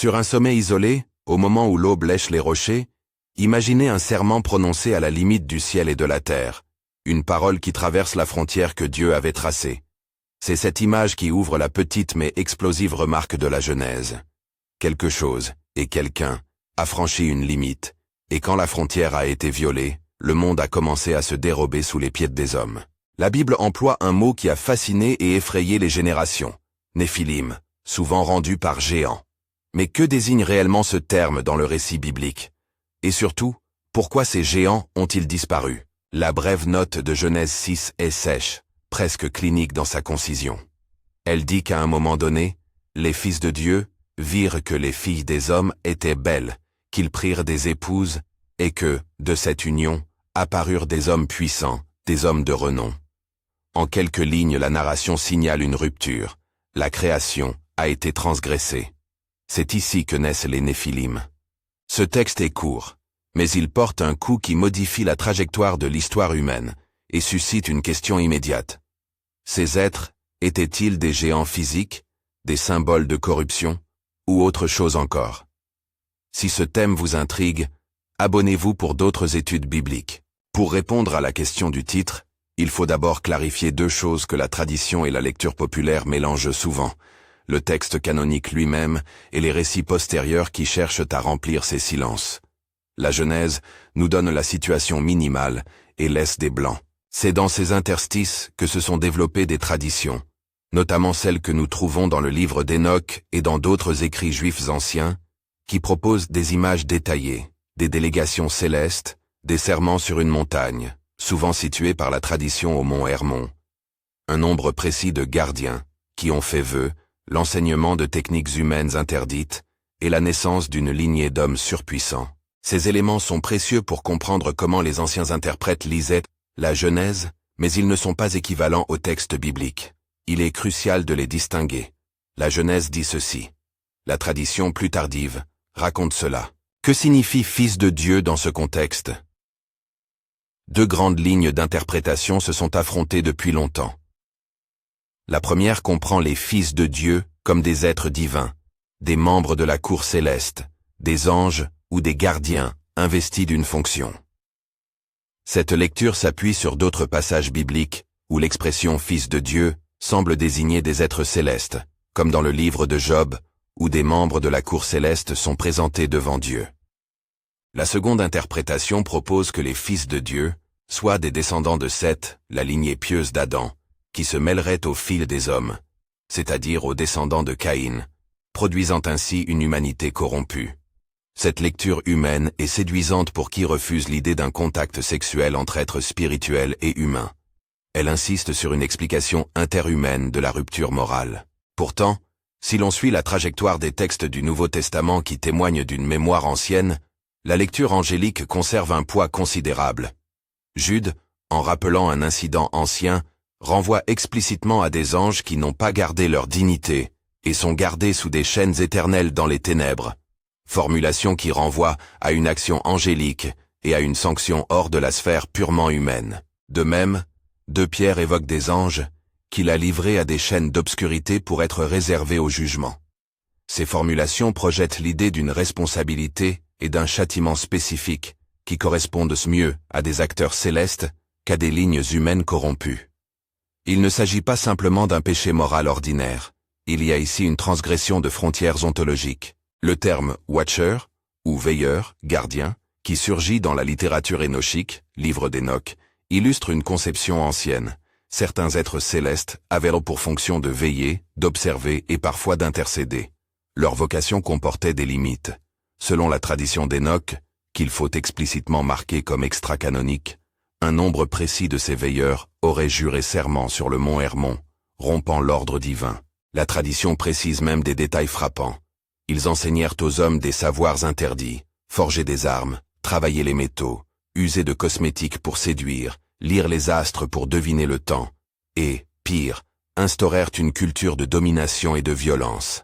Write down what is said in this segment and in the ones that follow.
Sur un sommet isolé, au moment où l'aube lèche les rochers, imaginez un serment prononcé à la limite du ciel et de la terre, une parole qui traverse la frontière que Dieu avait tracée. C'est cette image qui ouvre la petite mais explosive remarque de la Genèse. Quelque chose, et quelqu'un, a franchi une limite, et quand la frontière a été violée, le monde a commencé à se dérober sous les pieds des hommes. La Bible emploie un mot qui a fasciné et effrayé les générations, Néphilim, souvent rendu par géant. Mais que désigne réellement ce terme dans le récit biblique? Et surtout, pourquoi ces géants ont-ils disparu? La brève note de Genèse 6 est sèche, presque clinique dans sa concision. Elle dit qu'à un moment donné, les fils de Dieu virent que les filles des hommes étaient belles, qu'ils prirent des épouses, et que, de cette union, apparurent des hommes puissants, des hommes de renom. En quelques lignes, la narration signale une rupture. La création a été transgressée. C'est ici que naissent les Néphilim. Ce texte est court, mais il porte un coup qui modifie la trajectoire de l'histoire humaine et suscite une question immédiate. Ces êtres étaient-ils des géants physiques, des symboles de corruption, ou autre chose encore? Si ce thème vous intrigue, abonnez-vous pour d'autres études bibliques. Pour répondre à la question du titre, il faut d'abord clarifier deux choses que la tradition et la lecture populaire mélangent souvent, le texte canonique lui-même et les récits postérieurs qui cherchent à remplir ces silences. La Genèse nous donne la situation minimale et laisse des blancs. C'est dans ces interstices que se sont développées des traditions, notamment celles que nous trouvons dans le livre d'Enoch et dans d'autres écrits juifs anciens, qui proposent des images détaillées, des délégations célestes, des serments sur une montagne, souvent situés par la tradition au mont Hermon. Un nombre précis de gardiens, qui ont fait vœu, l'enseignement de techniques humaines interdites, et la naissance d'une lignée d'hommes surpuissants. Ces éléments sont précieux pour comprendre comment les anciens interprètes lisaient la Genèse, mais ils ne sont pas équivalents au texte biblique. Il est crucial de les distinguer. La Genèse dit ceci. La tradition plus tardive raconte cela. Que signifie Fils de Dieu dans ce contexte? Deux grandes lignes d'interprétation se sont affrontées depuis longtemps. La première comprend les fils de Dieu comme des êtres divins, des membres de la cour céleste, des anges ou des gardiens investis d'une fonction. Cette lecture s'appuie sur d'autres passages bibliques où l'expression fils de Dieu semble désigner des êtres célestes, comme dans le livre de Job, où des membres de la cour céleste sont présentés devant Dieu. La seconde interprétation propose que les fils de Dieu soient des descendants de Seth, la lignée pieuse d'Adam, qui se mêleraient au fil des hommes, c'est-à-dire aux descendants de Caïn, produisant ainsi une humanité corrompue. Cette lecture humaine est séduisante pour qui refuse l'idée d'un contact sexuel entre êtres spirituels et humains. Elle insiste sur une explication interhumaine de la rupture morale. Pourtant, si l'on suit la trajectoire des textes du Nouveau Testament qui témoignent d'une mémoire ancienne, la lecture angélique conserve un poids considérable. Jude, en rappelant un incident ancien, renvoie explicitement à des anges qui n'ont pas gardé leur dignité et sont gardés sous des chaînes éternelles dans les ténèbres. Formulation qui renvoie à une action angélique et à une sanction hors de la sphère purement humaine. De même, 2 Pierre évoque des anges qu'il a livrés à des chaînes d'obscurité pour être réservés au jugement. Ces formulations projettent l'idée d'une responsabilité et d'un châtiment spécifique qui correspondent mieux à des acteurs célestes qu'à des lignes humaines corrompues. Il ne s'agit pas simplement d'un péché moral ordinaire, il y a ici une transgression de frontières ontologiques. Le terme « watcher » ou « veilleur », « gardien », qui surgit dans la littérature énochique, livre d'Enoch, illustre une conception ancienne. Certains êtres célestes avaient pour fonction de veiller, d'observer et parfois d'intercéder. Leur vocation comportait des limites. Selon la tradition d'Enoch, qu'il faut explicitement marquer comme extra-canonique, un nombre précis de ces veilleurs aurait juré serment sur le mont Hermon, rompant l'ordre divin. La tradition précise même des détails frappants. Ils enseignèrent aux hommes des savoirs interdits, forger des armes, travailler les métaux, user de cosmétiques pour séduire, lire les astres pour deviner le temps, et, pire, instaurèrent une culture de domination et de violence.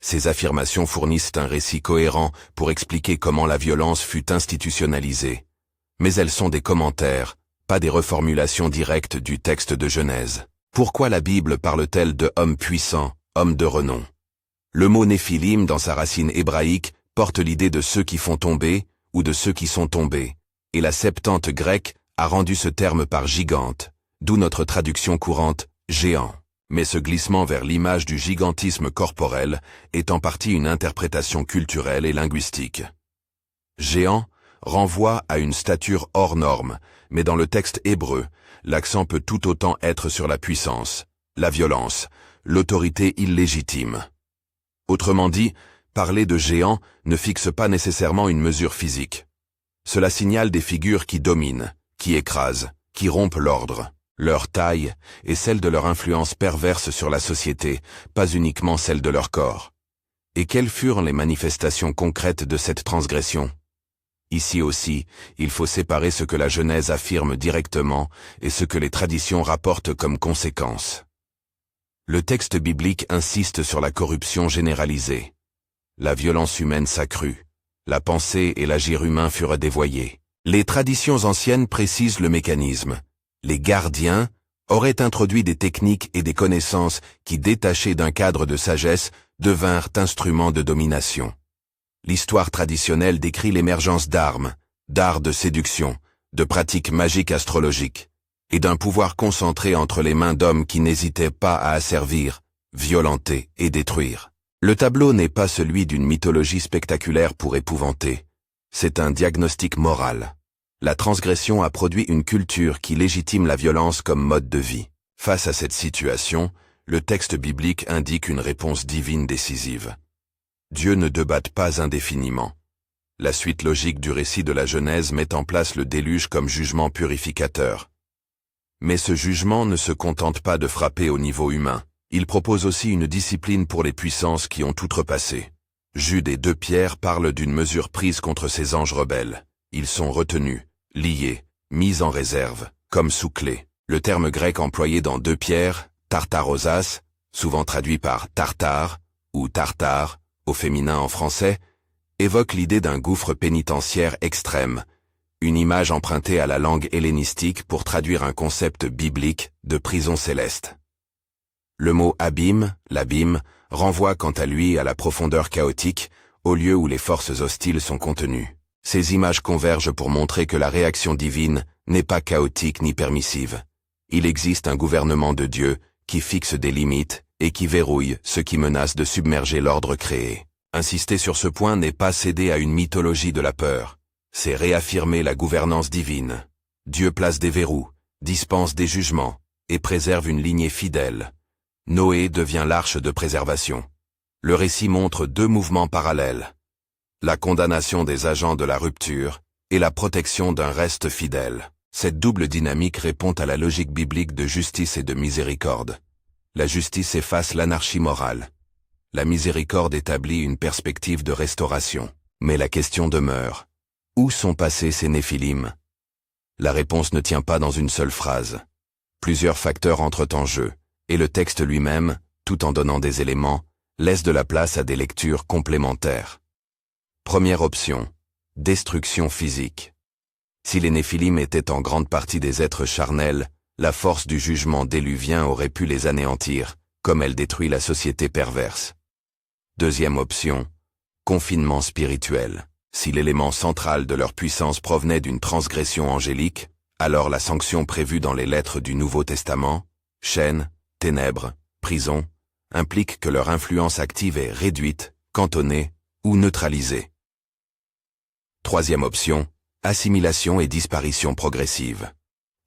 Ces affirmations fournissent un récit cohérent pour expliquer comment la violence fut institutionnalisée. Mais elles sont des commentaires, pas des reformulations directes du texte de Genèse. Pourquoi la Bible parle-t-elle de hommes puissants, hommes de renom? Le mot Néphilim dans sa racine hébraïque porte l'idée de ceux qui font tomber ou de ceux qui sont tombés, et la Septante grecque a rendu ce terme par gigante, d'où notre traduction courante géant. Mais ce glissement vers l'image du gigantisme corporel est en partie une interprétation culturelle et linguistique. Géant renvoie à une stature hors norme, mais dans le texte hébreu, l'accent peut tout autant être sur la puissance, la violence, l'autorité illégitime. Autrement dit, parler de géant ne fixe pas nécessairement une mesure physique. Cela signale des figures qui dominent, qui écrasent, qui rompent l'ordre. Leur taille est celle de leur influence perverse sur la société, pas uniquement celle de leur corps. Et quelles furent les manifestations concrètes de cette transgression? Ici aussi, il faut séparer ce que la Genèse affirme directement et ce que les traditions rapportent comme conséquence. Le texte biblique insiste sur la corruption généralisée. La violence humaine s'accrut. La pensée et l'agir humain furent dévoyés. Les traditions anciennes précisent le mécanisme. Les gardiens auraient introduit des techniques et des connaissances qui, détachées d'un cadre de sagesse, devinrent instruments de domination. L'histoire traditionnelle décrit l'émergence d'armes, d'arts de séduction, de pratiques magiques astrologiques, et d'un pouvoir concentré entre les mains d'hommes qui n'hésitaient pas à asservir, violenter et détruire. Le tableau n'est pas celui d'une mythologie spectaculaire pour épouvanter. C'est un diagnostic moral. La transgression a produit une culture qui légitime la violence comme mode de vie. Face à cette situation, le texte biblique indique une réponse divine décisive. Dieu ne débatte pas indéfiniment. La suite logique du récit de la Genèse met en place le déluge comme jugement purificateur. Mais ce jugement ne se contente pas de frapper au niveau humain. Il propose aussi une discipline pour les puissances qui ont outrepassé. Jude et 2 Pierre parlent d'une mesure prise contre ces anges rebelles. Ils sont retenus, liés, mis en réserve, comme sous clé. Le terme grec employé dans 2 Pierre, tartarosas, souvent traduit par tartare ou tartare, au féminin en français, évoque l'idée d'un gouffre pénitentiaire extrême, une image empruntée à la langue hellénistique pour traduire un concept biblique de prison céleste. Le mot abîme, l'abîme, renvoie quant à lui à la profondeur chaotique, au lieu où les forces hostiles sont contenues. Ces images convergent pour montrer que la réaction divine n'est pas chaotique ni permissive. Il existe un gouvernement de Dieu qui fixe des limites et qui verrouille ce qui menace de submerger l'ordre créé. Insister sur ce point n'est pas céder à une mythologie de la peur, c'est réaffirmer la gouvernance divine. Dieu place des verrous, dispense des jugements et préserve une lignée fidèle. Noé devient l'arche de préservation. Le récit montre 2 mouvements parallèles. La condamnation des agents de la rupture et la protection d'un reste fidèle. Cette double dynamique répond à la logique biblique de justice et de miséricorde. La justice efface l'anarchie morale. La miséricorde établit une perspective de restauration. Mais la question demeure. Où sont passés ces Néphilim? La réponse ne tient pas dans une seule phrase. Plusieurs facteurs entrent en jeu, et le texte lui-même, tout en donnant des éléments, laisse de la place à des lectures complémentaires. Première option. Destruction physique. Si les Néphilim étaient en grande partie des êtres charnels, la force du jugement déluvien aurait pu les anéantir, comme elle détruit la société perverse. Deuxième option. Confinement spirituel. Si l'élément central de leur puissance provenait d'une transgression angélique, alors la sanction prévue dans les lettres du Nouveau Testament, chaînes, ténèbres, prison, implique que leur influence active est réduite, cantonnée ou neutralisée. Troisième option, assimilation et disparition progressive.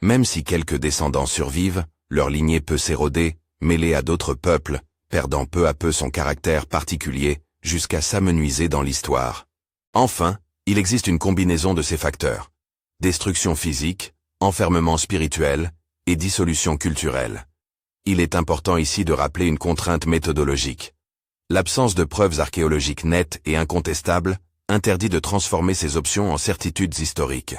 Même si quelques descendants survivent, leur lignée peut s'éroder, mêlée à d'autres peuples, perdant peu à peu son caractère particulier, jusqu'à s'amenuiser dans l'histoire. Enfin, il existe une combinaison de ces facteurs. Destruction physique, enfermement spirituel et dissolution culturelle. Il est important ici de rappeler une contrainte méthodologique. L'absence de preuves archéologiques nettes et incontestables interdit de transformer ces options en certitudes historiques.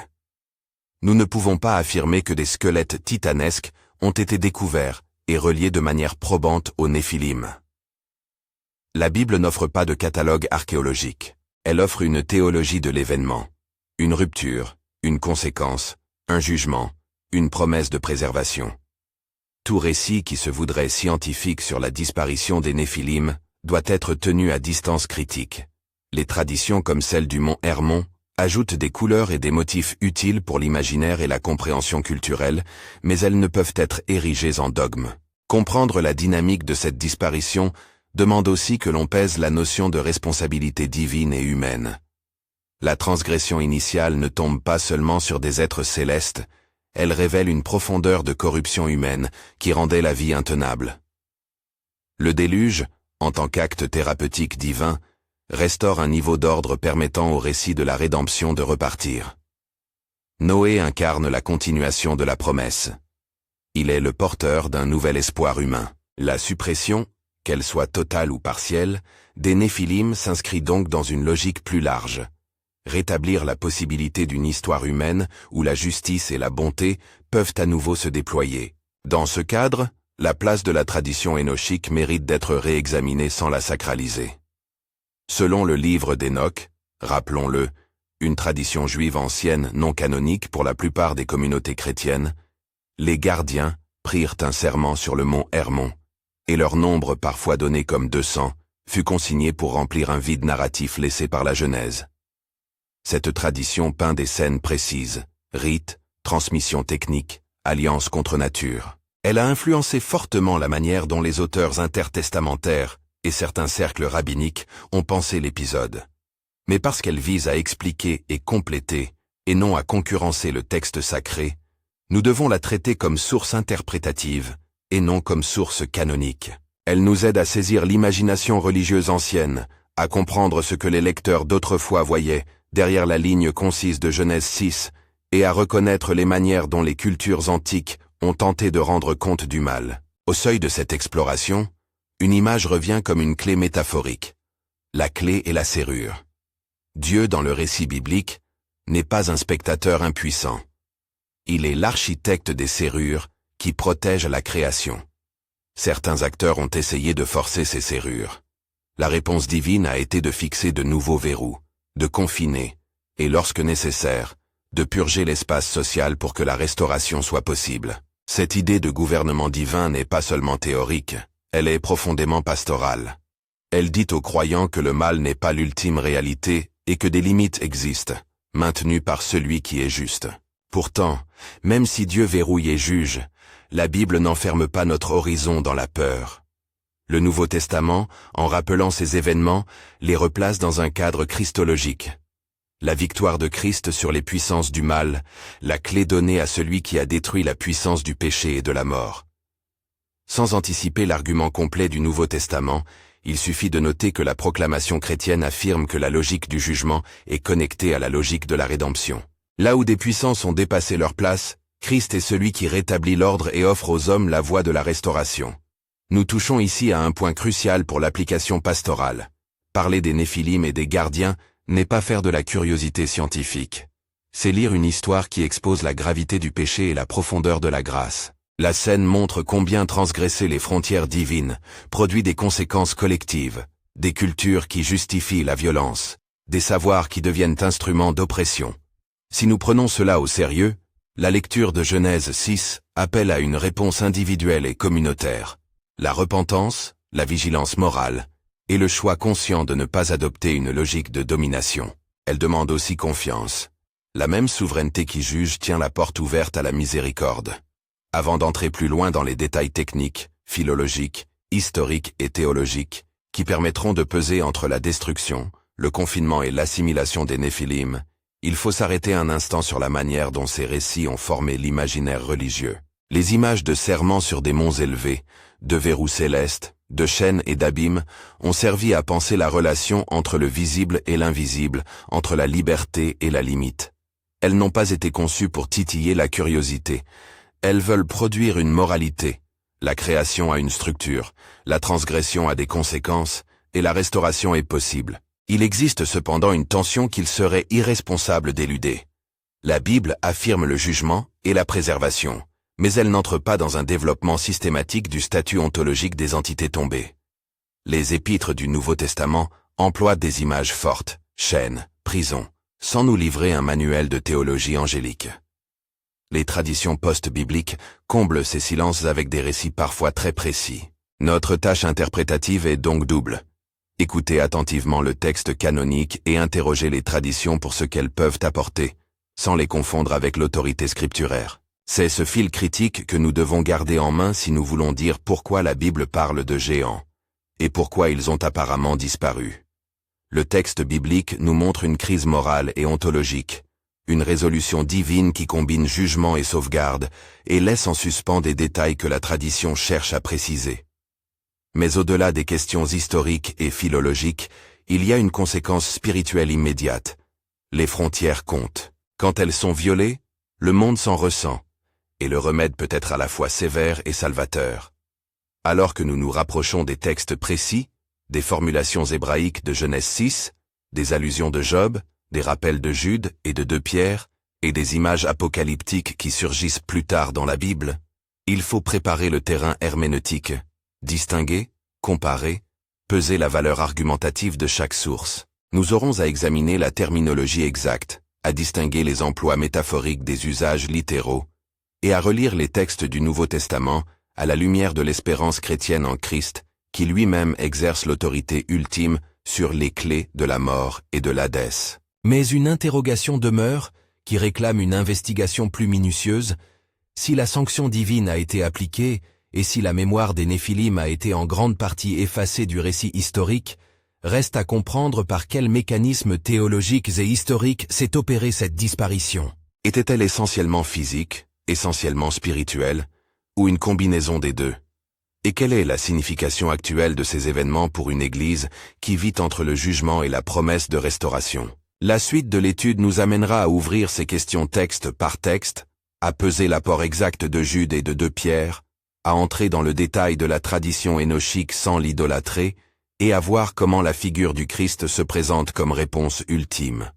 Nous ne pouvons pas affirmer que des squelettes titanesques ont été découverts et reliés de manière probante aux Néphilim. La Bible n'offre pas de catalogue archéologique. Elle offre une théologie de l'événement. Une rupture, une conséquence, un jugement, une promesse de préservation. Tout récit qui se voudrait scientifique sur la disparition des Néphilim doit être tenu à distance critique. Les traditions comme celle du mont Hermon ajoutent des couleurs et des motifs utiles pour l'imaginaire et la compréhension culturelle, mais elles ne peuvent être érigées en dogme. Comprendre la dynamique de cette disparition demande aussi que l'on pèse la notion de responsabilité divine et humaine. La transgression initiale ne tombe pas seulement sur des êtres célestes, elle révèle une profondeur de corruption humaine qui rendait la vie intenable. Le déluge, en tant qu'acte thérapeutique divin, restaure un niveau d'ordre permettant au récit de la rédemption de repartir. Noé incarne la continuation de la promesse. Il est le porteur d'un nouvel espoir humain. La suppression, qu'elle soit totale ou partielle, des Néphilim s'inscrit donc dans une logique plus large. Rétablir la possibilité d'une histoire humaine où la justice et la bonté peuvent à nouveau se déployer. Dans ce cadre, la place de la tradition énochique mérite d'être réexaminée sans la sacraliser. Selon le livre d'Hénoch, rappelons-le, une tradition juive ancienne non canonique pour la plupart des communautés chrétiennes, les gardiens prirent un serment sur le mont Hermon, et leur nombre parfois donné comme 200 fut consigné pour remplir un vide narratif laissé par la Genèse. Cette tradition peint des scènes précises, rites, transmission technique, alliance contre nature. Elle a influencé fortement la manière dont les auteurs intertestamentaires et certains cercles rabbiniques ont pensé l'épisode. Mais parce qu'elle vise à expliquer et compléter, et non à concurrencer le texte sacré, nous devons la traiter comme source interprétative, et non comme source canonique. Elle nous aide à saisir l'imagination religieuse ancienne, à comprendre ce que les lecteurs d'autrefois voyaient derrière la ligne concise de Genèse 6, et à reconnaître les manières dont les cultures antiques ont tenté de rendre compte du mal. Au seuil de cette exploration, une image revient comme une clé métaphorique. La clé est la serrure. Dieu, dans le récit biblique, n'est pas un spectateur impuissant. Il est l'architecte des serrures qui protège la création. Certains acteurs ont essayé de forcer ces serrures. La réponse divine a été de fixer de nouveaux verrous, de confiner, et lorsque nécessaire, de purger l'espace social pour que la restauration soit possible. Cette idée de gouvernement divin n'est pas seulement théorique, elle est profondément pastorale. Elle dit aux croyants que le mal n'est pas l'ultime réalité et que des limites existent, maintenues par celui qui est juste. Pourtant, même si Dieu verrouille et juge, la Bible n'enferme pas notre horizon dans la peur. Le Nouveau Testament, en rappelant ces événements, les replace dans un cadre christologique. La victoire de Christ sur les puissances du mal, la clé donnée à celui qui a détruit la puissance du péché et de la mort. Sans anticiper l'argument complet du Nouveau Testament, il suffit de noter que la proclamation chrétienne affirme que la logique du jugement est connectée à la logique de la rédemption. Là où des puissances ont dépassé leur place, Christ est celui qui rétablit l'ordre et offre aux hommes la voie de la restauration. Nous touchons ici à un point crucial pour l'application pastorale. Parler des Néphilim et des gardiens n'est pas faire de la curiosité scientifique. C'est lire une histoire qui expose la gravité du péché et la profondeur de la grâce. La scène montre combien transgresser les frontières divines produit des conséquences collectives, des cultures qui justifient la violence, des savoirs qui deviennent instruments d'oppression. Si nous prenons cela au sérieux, la lecture de Genèse 6 appelle à une réponse individuelle et communautaire. La repentance, la vigilance morale, et le choix conscient de ne pas adopter une logique de domination. Elle demande aussi confiance. La même souveraineté qui juge tient la porte ouverte à la miséricorde. Avant d'entrer plus loin dans les détails techniques, philologiques, historiques et théologiques, qui permettront de peser entre la destruction, le confinement et l'assimilation des Néphilim, il faut s'arrêter un instant sur la manière dont ces récits ont formé l'imaginaire religieux. Les images de serments sur des monts élevés, de verrous célestes, de chaînes et d'abîmes ont servi à penser la relation entre le visible et l'invisible, entre la liberté et la limite. Elles n'ont pas été conçues pour titiller la curiosité. Elles veulent produire une moralité. La création a une structure, la transgression a des conséquences, et la restauration est possible. Il existe cependant une tension qu'il serait irresponsable d'éluder. La Bible affirme le jugement et la préservation, mais elle n'entre pas dans un développement systématique du statut ontologique des entités tombées. Les épîtres du Nouveau Testament emploient des images fortes, chaînes, prisons, sans nous livrer un manuel de théologie angélique. Les traditions post-bibliques comblent ces silences avec des récits parfois très précis. Notre tâche interprétative est donc double. Écoutez attentivement le texte canonique et interrogez les traditions pour ce qu'elles peuvent apporter, sans les confondre avec l'autorité scripturaire. C'est ce fil critique que nous devons garder en main si nous voulons dire pourquoi la Bible parle de géants, et pourquoi ils ont apparemment disparu. Le texte biblique nous montre une crise morale et ontologique, une résolution divine qui combine jugement et sauvegarde, et laisse en suspens des détails que la tradition cherche à préciser. Mais au-delà des questions historiques et philologiques, il y a une conséquence spirituelle immédiate. Les frontières comptent. Quand elles sont violées, le monde s'en ressent, et le remède peut être à la fois sévère et salvateur. Alors que nous nous rapprochons des textes précis, des formulations hébraïques de Genèse 6, des allusions de Job, des rappels de Jude et de 2 Pierre, et des images apocalyptiques qui surgissent plus tard dans la Bible, il faut préparer le terrain herméneutique, distinguer, comparer, peser la valeur argumentative de chaque source. Nous aurons à examiner la terminologie exacte, à distinguer les emplois métaphoriques des usages littéraux, et à relire les textes du Nouveau Testament à la lumière de l'espérance chrétienne en Christ, qui lui-même exerce l'autorité ultime sur les clés de la mort et de l'Hadès. Mais une interrogation demeure, qui réclame une investigation plus minutieuse. Si la sanction divine a été appliquée, et si la mémoire des Néphilim a été en grande partie effacée du récit historique, reste à comprendre par quels mécanismes théologiques et historiques s'est opérée cette disparition. Était-elle essentiellement physique, essentiellement spirituelle, ou une combinaison des deux? Et quelle est la signification actuelle de ces événements pour une Église qui vit entre le jugement et la promesse de restauration? La suite de l'étude nous amènera à ouvrir ces questions texte par texte, à peser l'apport exact de Jude et de 2 Pierre, à entrer dans le détail de la tradition énochique sans l'idolâtrer, et à voir comment la figure du Christ se présente comme réponse ultime.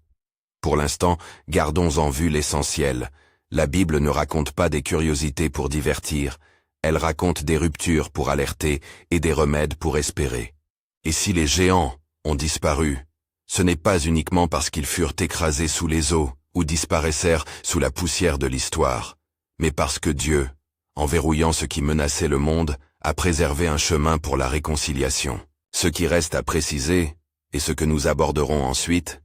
Pour l'instant, gardons en vue l'essentiel. La Bible ne raconte pas des curiosités pour divertir, elle raconte des ruptures pour alerter et des remèdes pour espérer. Et si les géants ont disparu, ce n'est pas uniquement parce qu'ils furent écrasés sous les eaux ou disparaissèrent sous la poussière de l'histoire, mais parce que Dieu, en verrouillant ce qui menaçait le monde, a préservé un chemin pour la réconciliation. Ce qui reste à préciser, et ce que nous aborderons ensuite,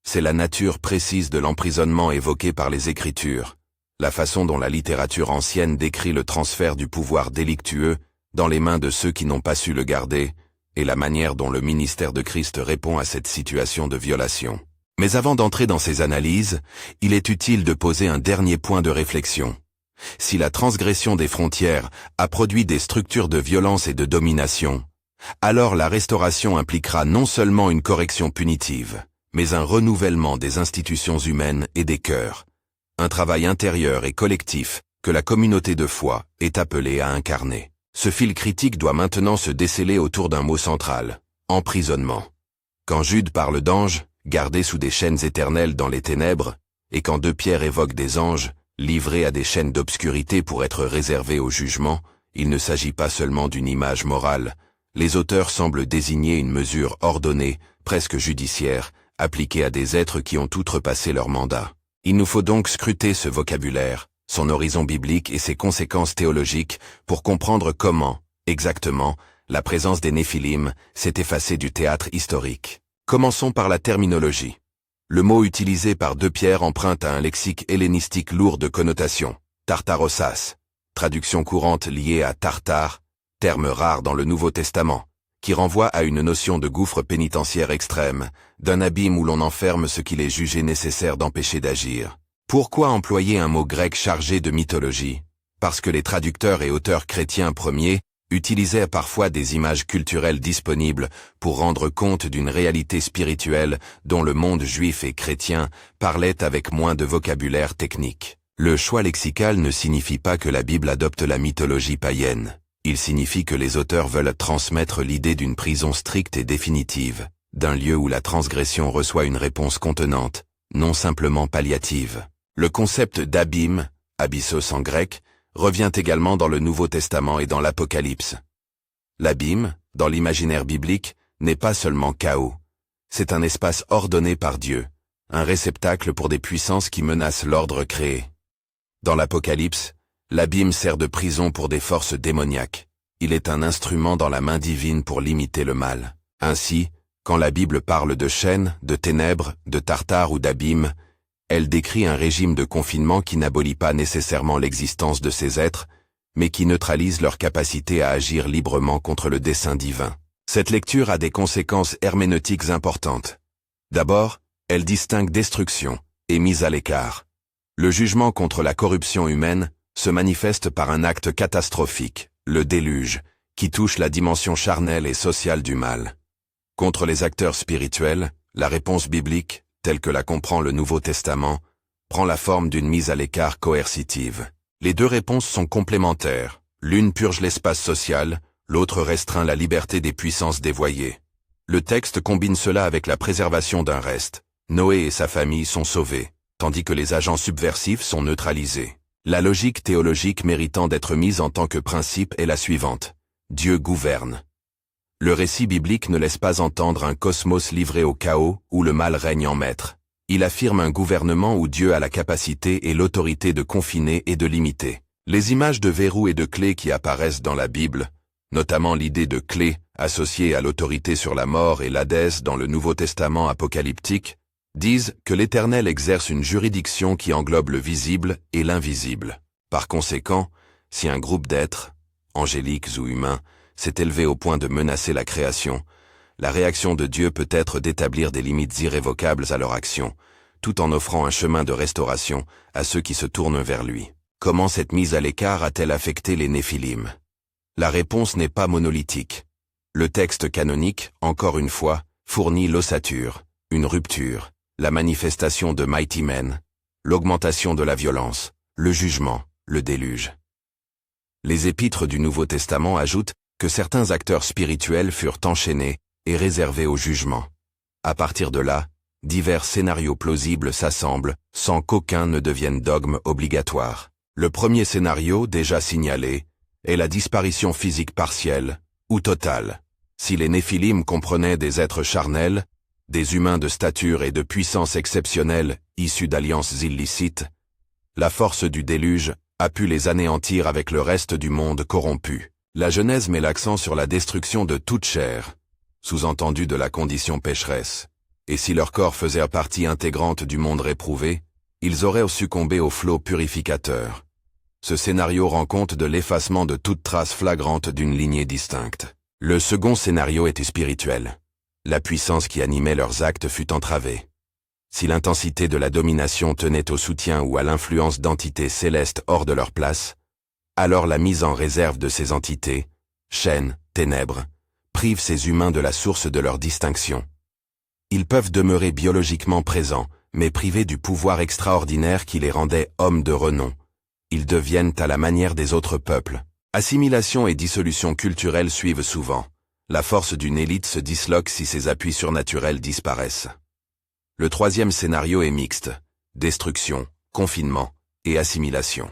c'est la nature précise de l'emprisonnement évoqué par les Écritures, la façon dont la littérature ancienne décrit le transfert du pouvoir délictueux dans les mains de ceux qui n'ont pas su le garder, et la manière dont le ministère de Christ répond à cette situation de violation. Mais avant d'entrer dans ces analyses, il est utile de poser un dernier point de réflexion. Si la transgression des frontières a produit des structures de violence et de domination, alors la restauration impliquera non seulement une correction punitive, mais un renouvellement des institutions humaines et des cœurs, un travail intérieur et collectif que la communauté de foi est appelée à incarner. Ce fil critique doit maintenant se déceler autour d'un mot central, emprisonnement. Quand Jude parle d'anges, gardés sous des chaînes éternelles dans les ténèbres, et quand 2 Pierre évoque des anges, livrés à des chaînes d'obscurité pour être réservés au jugement, il ne s'agit pas seulement d'une image morale. Les auteurs semblent désigner une mesure ordonnée, presque judiciaire, appliquée à des êtres qui ont outrepassé leur mandat. Il nous faut donc scruter ce vocabulaire, son horizon biblique et ses conséquences théologiques pour comprendre comment, exactement, la présence des Néphilim s'est effacée du théâtre historique. Commençons par la terminologie. Le mot utilisé par 2 Pierre emprunte à un lexique hellénistique lourd de connotations, tartarosas, traduction courante liée à Tartare, terme rare dans le Nouveau Testament, qui renvoie à une notion de gouffre pénitentiaire extrême, d'un abîme où l'on enferme ce qu'il est jugé nécessaire d'empêcher d'agir. Pourquoi employer un mot grec chargé de mythologie? Parce que les traducteurs et auteurs chrétiens premiers utilisaient parfois des images culturelles disponibles pour rendre compte d'une réalité spirituelle dont le monde juif et chrétien parlait avec moins de vocabulaire technique. Le choix lexical ne signifie pas que la Bible adopte la mythologie païenne. Il signifie que les auteurs veulent transmettre l'idée d'une prison stricte et définitive, d'un lieu où la transgression reçoit une réponse contenante, non simplement palliative. Le concept d'abîme, abyssos en grec, revient également dans le Nouveau Testament et dans l'Apocalypse. L'abîme, dans l'imaginaire biblique, n'est pas seulement chaos. C'est un espace ordonné par Dieu, un réceptacle pour des puissances qui menacent l'ordre créé. Dans l'Apocalypse, l'abîme sert de prison pour des forces démoniaques. Il est un instrument dans la main divine pour limiter le mal. Ainsi, Quand la Bible parle de chaînes, de ténèbres, de tartares ou d'abîmes, elle décrit un régime de confinement qui n'abolit pas nécessairement l'existence de ces êtres, mais qui neutralise leur capacité à agir librement contre le dessein divin. Cette lecture a des conséquences herméneutiques importantes. D'abord, elle distingue destruction et mise à l'écart. Le jugement contre la corruption humaine se manifeste par un acte catastrophique, le déluge, qui touche la dimension charnelle et sociale du mal. Contre les acteurs spirituels, la réponse biblique, telle que la comprend le Nouveau Testament, prend la forme d'une mise à l'écart coercitive. Les deux réponses sont complémentaires. L'une purge l'espace social, l'autre restreint la liberté des puissances dévoyées. Le texte combine cela avec la préservation d'un reste. Noé et sa famille sont sauvés, tandis que les agents subversifs sont neutralisés. La logique théologique méritant d'être mise en tant que principe est la suivante. Dieu gouverne. Le récit biblique ne laisse pas entendre un cosmos livré au chaos où le mal règne en maître. Il affirme un gouvernement où Dieu a la capacité et l'autorité de confiner et de limiter. Les images de verrous et de clés qui apparaissent dans la Bible, notamment l'idée de clé associée à l'autorité sur la mort et l'Hadès dans le Nouveau Testament apocalyptique, disent que l'Éternel exerce une juridiction qui englobe le visible et l'invisible. Par conséquent, si un groupe d'êtres, angéliques ou humains, s'est élevé au point de menacer la création, la réaction de Dieu peut être d'établir des limites irrévocables à leur action, tout en offrant un chemin de restauration à ceux qui se tournent vers lui. Comment cette mise à l'écart a-t-elle affecté les Néphilim? La réponse n'est pas monolithique. Le texte canonique, encore une fois, fournit l'ossature, une rupture, la manifestation de Mighty Men, l'augmentation de la violence, le jugement, le déluge. Les épîtres du Nouveau Testament ajoutent que certains acteurs spirituels furent enchaînés et réservés au jugement. À partir de là, divers scénarios plausibles s'assemblent sans qu'aucun ne devienne dogme obligatoire. Le premier scénario, déjà signalé, est la disparition physique partielle ou totale. Si les Néphilim comprenaient des êtres charnels, des humains de stature et de puissance exceptionnelle issus d'alliances illicites, la force du déluge a pu les anéantir avec le reste du monde corrompu. La Genèse met l'accent sur la destruction de toute chair, sous-entendu de la condition pécheresse, et si leur corps faisait partie intégrante du monde réprouvé, ils auraient succombé au flot purificateur. Ce scénario rend compte de l'effacement de toute trace flagrante d'une lignée distincte. Le second scénario était spirituel. La puissance qui animait leurs actes fut entravée. Si l'intensité de la domination tenait au soutien ou à l'influence d'entités célestes hors de leur place, alors la mise en réserve de ces entités, chaînes, ténèbres, prive ces humains de la source de leur distinction. Ils peuvent demeurer biologiquement présents, mais privés du pouvoir extraordinaire qui les rendait hommes de renom. Ils deviennent à la manière des autres peuples. Assimilation et dissolution culturelle suivent souvent. La force d'une élite se disloque si ses appuis surnaturels disparaissent. Le troisième scénario est mixte. Destruction, confinement et assimilation.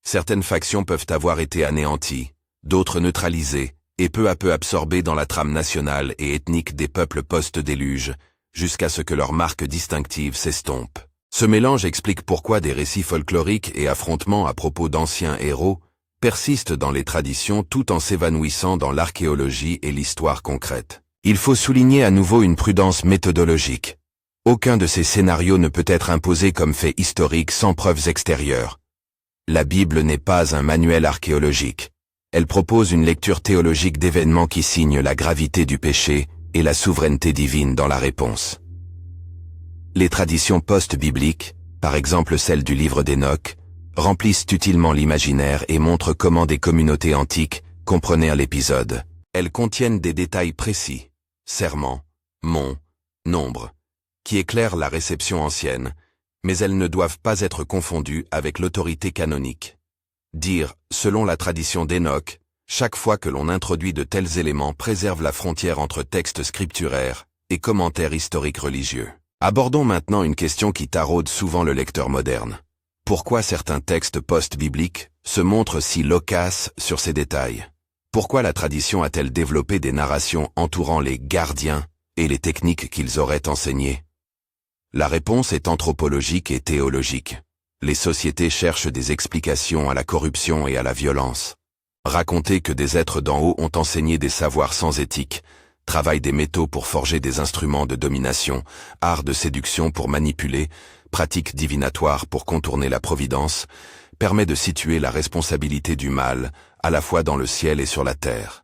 Certaines factions peuvent avoir été anéanties, d'autres neutralisées, et peu à peu absorbées dans la trame nationale et ethnique des peuples post-déluge, jusqu'à ce que leur marque distinctive s'estompe. Ce mélange explique pourquoi des récits folkloriques et affrontements à propos d'anciens héros persistent dans les traditions tout en s'évanouissant dans l'archéologie et l'histoire concrète. Il faut souligner à nouveau une prudence méthodologique. Aucun de ces scénarios ne peut être imposé comme fait historique sans preuves extérieures. La Bible n'est pas un manuel archéologique. Elle propose une lecture théologique d'événements qui signent la gravité du péché et la souveraineté divine dans la réponse. Les traditions post-bibliques, par exemple celle du livre d'Enoch, remplissent utilement l'imaginaire et montrent comment des communautés antiques comprenaient l'épisode. Elles contiennent des détails précis, serments, monts, nombres, qui éclairent la réception ancienne, mais elles ne doivent pas être confondues avec l'autorité canonique. Dire, selon la tradition d'Enoch, chaque fois que l'on introduit de tels éléments préserve la frontière entre textes scripturaires et commentaires historiques religieux. Abordons maintenant une question qui taraude souvent le lecteur moderne. Pourquoi certains textes post-bibliques se montrent si loquaces sur ces détails? Pourquoi la tradition a-t-elle développé des narrations entourant les gardiens et les techniques qu'ils auraient enseignées? La réponse est anthropologique et théologique. Les sociétés cherchent des explications à la corruption et à la violence. Raconter que des êtres d'en haut ont enseigné des savoirs sans éthique travail des métaux pour forger des instruments de domination, art de séduction pour manipuler, pratique divinatoire pour contourner la providence, permet de situer la responsabilité du mal, à la fois dans le ciel et sur la terre.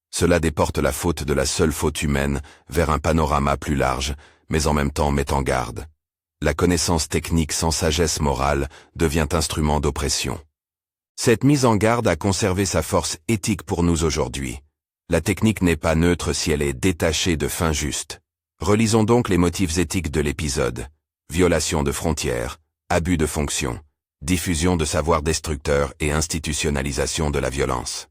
Cela déporte la faute de la seule faute humaine vers un panorama plus large, mais en même temps met en garde. La connaissance technique sans sagesse morale devient instrument d'oppression. Cette mise en garde a conservé sa force éthique pour nous aujourd'hui. La technique n'est pas neutre si elle est détachée de fins justes. Relisons donc les motifs éthiques de l'épisode. Violation de frontières, abus de fonction, diffusion de savoirs destructeurs et institutionnalisation de la violence.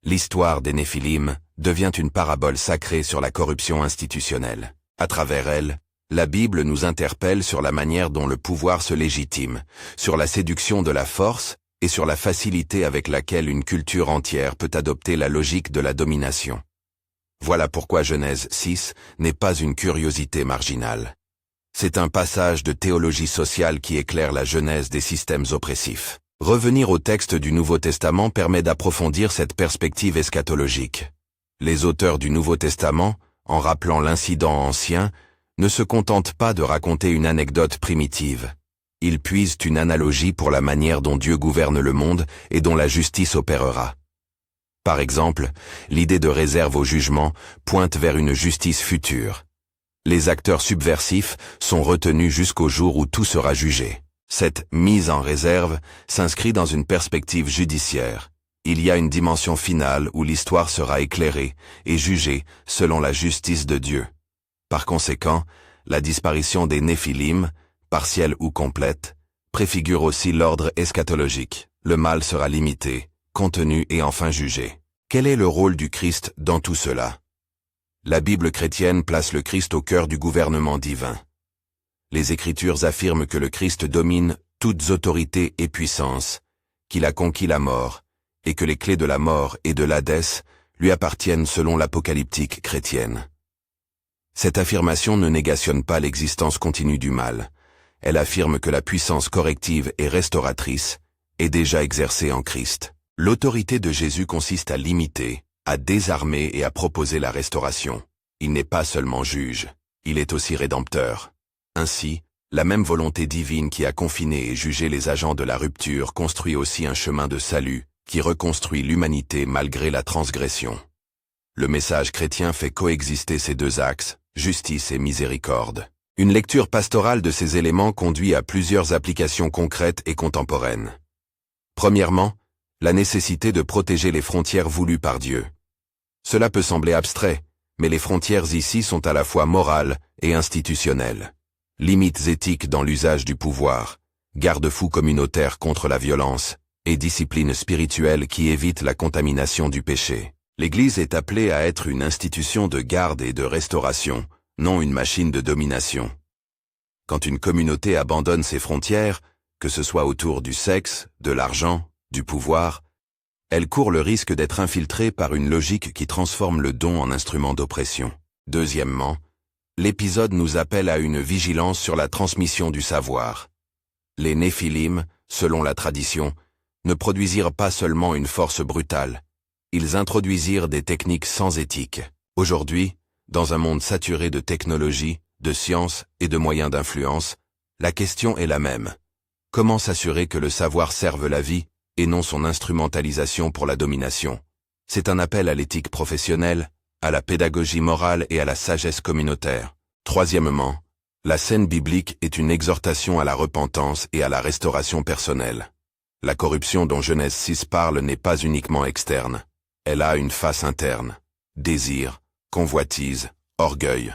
L'histoire des Néphilim devient une parabole sacrée sur la corruption institutionnelle. À travers elle, la Bible nous interpelle sur la manière dont le pouvoir se légitime, sur la séduction de la force et sur la facilité avec laquelle une culture entière peut adopter la logique de la domination. Voilà pourquoi Genèse 6 n'est pas une curiosité marginale. C'est un passage de théologie sociale qui éclaire la genèse des systèmes oppressifs. Revenir au texte du Nouveau Testament permet d'approfondir cette perspective eschatologique. Les auteurs du Nouveau Testament, en rappelant l'incident ancien, ne se contentent pas de raconter une anecdote primitive. Ils puisent une analogie pour la manière dont Dieu gouverne le monde et dont la justice opérera. Par exemple, l'idée de réserve au jugement pointe vers une justice future. Les acteurs subversifs sont retenus jusqu'au jour où tout sera jugé. Cette mise en réserve s'inscrit dans une perspective judiciaire. Il y a une dimension finale où l'histoire sera éclairée et jugée selon la justice de Dieu. Par conséquent, la disparition des Néphilim, partielle ou complète, préfigure aussi l'ordre eschatologique. Le mal sera limité, contenu et enfin jugé. Quel est le rôle du Christ dans tout cela? La Bible chrétienne place le Christ au cœur du gouvernement divin. Les Écritures affirment que le Christ domine toutes autorités et puissances, qu'il a conquis la mort, et que les clés de la mort et de l'Hadès lui appartiennent selon l'apocalyptique chrétienne. Cette affirmation ne négationne pas l'existence continue du mal. Elle affirme que la puissance corrective et restauratrice est déjà exercée en Christ. L'autorité de Jésus consiste à limiter, à désarmer et à proposer la restauration. Il n'est pas seulement juge, il est aussi rédempteur. Ainsi, la même volonté divine qui a confiné et jugé les agents de la rupture construit aussi un chemin de salut qui reconstruit l'humanité malgré la transgression. Le message chrétien fait coexister ces deux axes, justice et miséricorde. Une lecture pastorale de ces éléments conduit à plusieurs applications concrètes et contemporaines. Premièrement, la nécessité de protéger les frontières voulues par Dieu. Cela peut sembler abstrait, mais les frontières ici sont à la fois morales et institutionnelles. Limites éthiques dans l'usage du pouvoir, garde-fous communautaires contre la violence, et discipline spirituelle qui évite la contamination du péché. L'Église est appelée à être une institution de garde et de restauration, non une machine de domination. Quand une communauté abandonne ses frontières, que ce soit autour du sexe, de l'argent, du pouvoir, elle court le risque d'être infiltrée par une logique qui transforme le don en instrument d'oppression. Deuxièmement, l'épisode nous appelle à une vigilance sur la transmission du savoir. Les Néphilim, selon la tradition, ne produisirent pas seulement une force brutale, ils introduisirent des techniques sans éthique. Aujourd'hui, dans un monde saturé de technologie, de science et de moyens d'influence, la question est la même. Comment s'assurer que le savoir serve la vie et non son instrumentalisation pour la domination? C'est un appel à l'éthique professionnelle, à la pédagogie morale et à la sagesse communautaire. Troisièmement, la scène biblique est une exhortation à la repentance et à la restauration personnelle. La corruption dont Genèse 6 parle n'est pas uniquement externe. Elle a une face interne. Désir, convoitise, orgueil.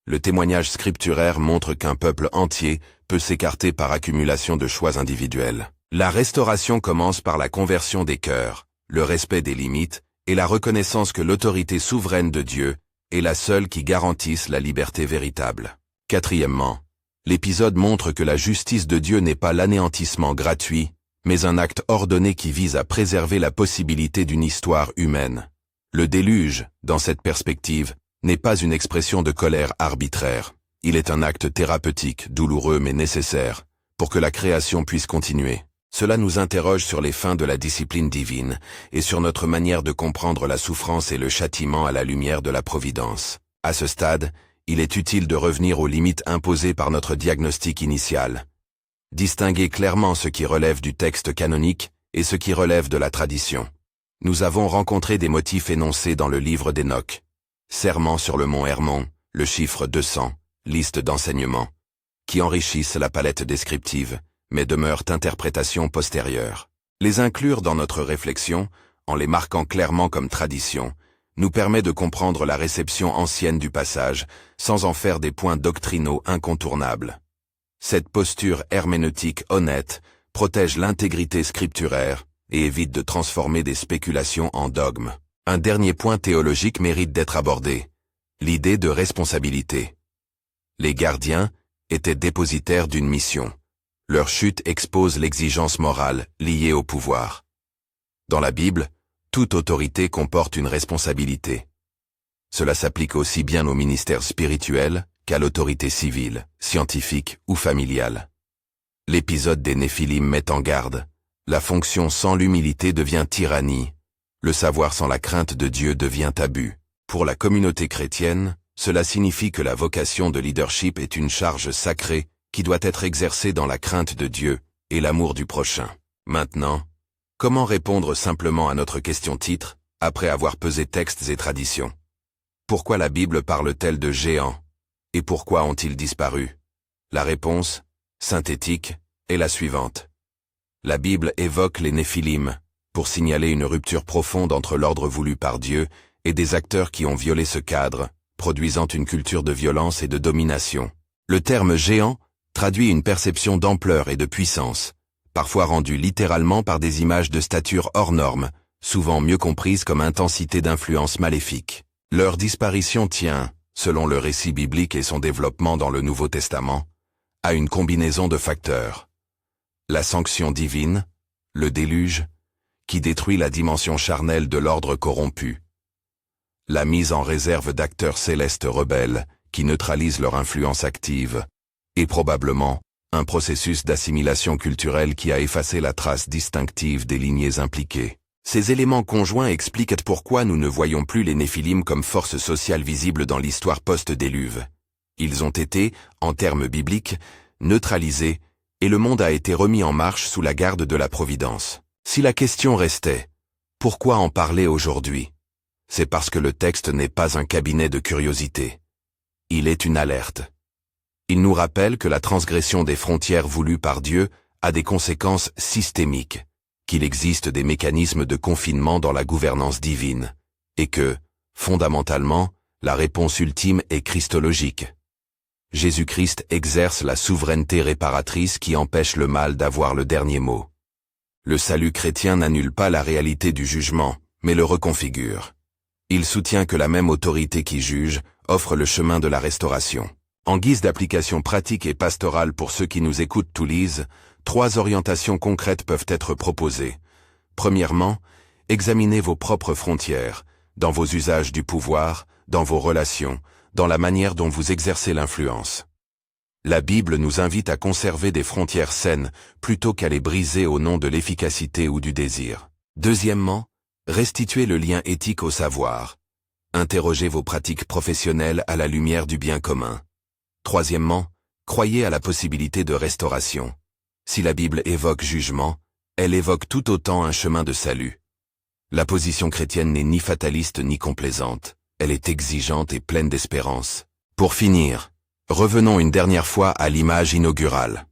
Le témoignage scripturaire montre qu'un peuple entier peut s'écarter par accumulation de choix individuels. La restauration commence par la conversion des cœurs, le respect des limites et la reconnaissance que l'autorité souveraine de Dieu est la seule qui garantisse la liberté véritable. Quatrièmement, l'épisode montre que la justice de Dieu n'est pas l'anéantissement gratuit, mais un acte ordonné qui vise à préserver la possibilité d'une histoire humaine. Le déluge, dans cette perspective, n'est pas une expression de colère arbitraire. Il est un acte thérapeutique, douloureux mais nécessaire, pour que la création puisse continuer. Cela nous interroge sur les fins de la discipline divine et sur notre manière de comprendre la souffrance et le châtiment à la lumière de la providence. À ce stade, il est utile de revenir aux limites imposées par notre diagnostic initial. Distinguer clairement ce qui relève du texte canonique et ce qui relève de la tradition. Nous avons rencontré des motifs énoncés dans le livre d'Hénoch. Serment sur le mont Hermon, le chiffre 200, liste d'enseignements, qui enrichissent la palette descriptive, mais demeurent interprétations postérieures. Les inclure dans notre réflexion, en les marquant clairement comme tradition, nous permet de comprendre la réception ancienne du passage, sans en faire des points doctrinaux incontournables. Cette posture herméneutique honnête protège l'intégrité scripturaire et évite de transformer des spéculations en dogmes. Un dernier point théologique mérite d'être abordé, l'idée de responsabilité. Les gardiens étaient dépositaires d'une mission. Leur chute expose l'exigence morale liée au pouvoir. Dans la Bible, toute autorité comporte une responsabilité. Cela s'applique aussi bien au ministère spirituel qu'à l'autorité civile, scientifique ou familiale. L'épisode des Néphilim met en garde. La fonction sans l'humilité devient tyrannie. Le savoir sans la crainte de Dieu devient abus. Pour la communauté chrétienne, cela signifie que la vocation de leadership est une charge sacrée qui doit être exercée dans la crainte de Dieu et l'amour du prochain. Maintenant, comment répondre simplement à notre question-titre, après avoir pesé textes et traditions? Pourquoi la Bible parle-t-elle de géants? Et pourquoi ont-ils disparu? La réponse, synthétique, est la suivante. La Bible évoque les Néphilim, pour signaler une rupture profonde entre l'ordre voulu par Dieu et des acteurs qui ont violé ce cadre, produisant une culture de violence et de domination. Le terme géant traduit une perception d'ampleur et de puissance, parfois rendue littéralement par des images de stature hors norme, souvent mieux comprises comme intensité d'influence maléfique. Leur disparition tient, selon le récit biblique et son développement dans le Nouveau Testament, à une combinaison de facteurs. La sanction divine, le déluge, qui détruit la dimension charnelle de l'ordre corrompu. La mise en réserve d'acteurs célestes rebelles, qui neutralisent leur influence active, et probablement, un processus d'assimilation culturelle qui a effacé la trace distinctive des lignées impliquées. Ces éléments conjoints expliquent pourquoi nous ne voyons plus les Néphilim comme force sociale visible dans l'histoire post-déluve. Ils ont été, en termes bibliques, neutralisés, et le monde a été remis en marche sous la garde de la Providence. Si la question restait, pourquoi en parler aujourd'hui? C'est parce que le texte n'est pas un cabinet de curiosité. Il est une alerte. Il nous rappelle que la transgression des frontières voulues par Dieu a des conséquences systémiques, qu'il existe des mécanismes de confinement dans la gouvernance divine, et que, fondamentalement, la réponse ultime est christologique. Jésus-Christ exerce la souveraineté réparatrice qui empêche le mal d'avoir le dernier mot. Le salut chrétien n'annule pas la réalité du jugement, mais le reconfigure. Il soutient que la même autorité qui juge offre le chemin de la restauration. En guise d'application pratique et pastorale pour ceux qui nous écoutent tout lise, 3 orientations concrètes peuvent être proposées. Premièrement, examinez vos propres frontières, dans vos usages du pouvoir, dans vos relations, dans la manière dont vous exercez l'influence. La Bible nous invite à conserver des frontières saines plutôt qu'à les briser au nom de l'efficacité ou du désir. Deuxièmement, restituez le lien éthique au savoir. Interrogez vos pratiques professionnelles à la lumière du bien commun. Troisièmement, croyez à la possibilité de restauration. Si la Bible évoque jugement, elle évoque tout autant un chemin de salut. La position chrétienne n'est ni fataliste ni complaisante, elle est exigeante et pleine d'espérance. Pour finir, revenons une dernière fois à l'image inaugurale.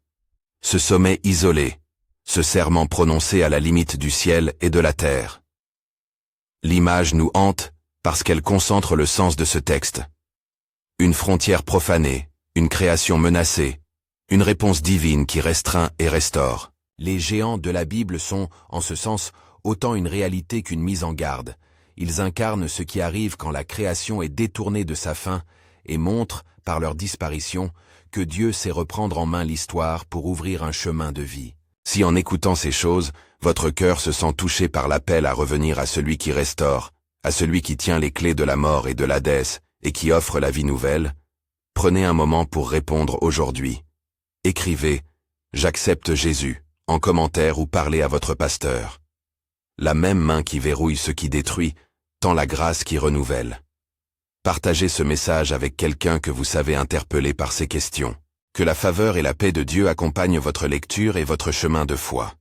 Ce sommet isolé, ce serment prononcé à la limite du ciel et de la terre. L'image nous hante parce qu'elle concentre le sens de ce texte. Une frontière profanée, une création menacée, une réponse divine qui restreint et restaure. Les géants de la Bible sont, en ce sens, autant une réalité qu'une mise en garde. Ils incarnent ce qui arrive quand la création est détournée de sa fin et montrent, par leur disparition, que Dieu sait reprendre en main l'histoire pour ouvrir un chemin de vie. Si en écoutant ces choses, votre cœur se sent touché par l'appel à revenir à celui qui restaure, à celui qui tient les clés de la mort et de l'Hadès et qui offre la vie nouvelle, prenez un moment pour répondre aujourd'hui. Écrivez « J'accepte Jésus » en commentaire ou parlez à votre pasteur. La même main qui verrouille ce qui détruit, tend la grâce qui renouvelle. Partagez ce message avec quelqu'un que vous savez interpeller par ces questions. Que la faveur et la paix de Dieu accompagnent votre lecture et votre chemin de foi.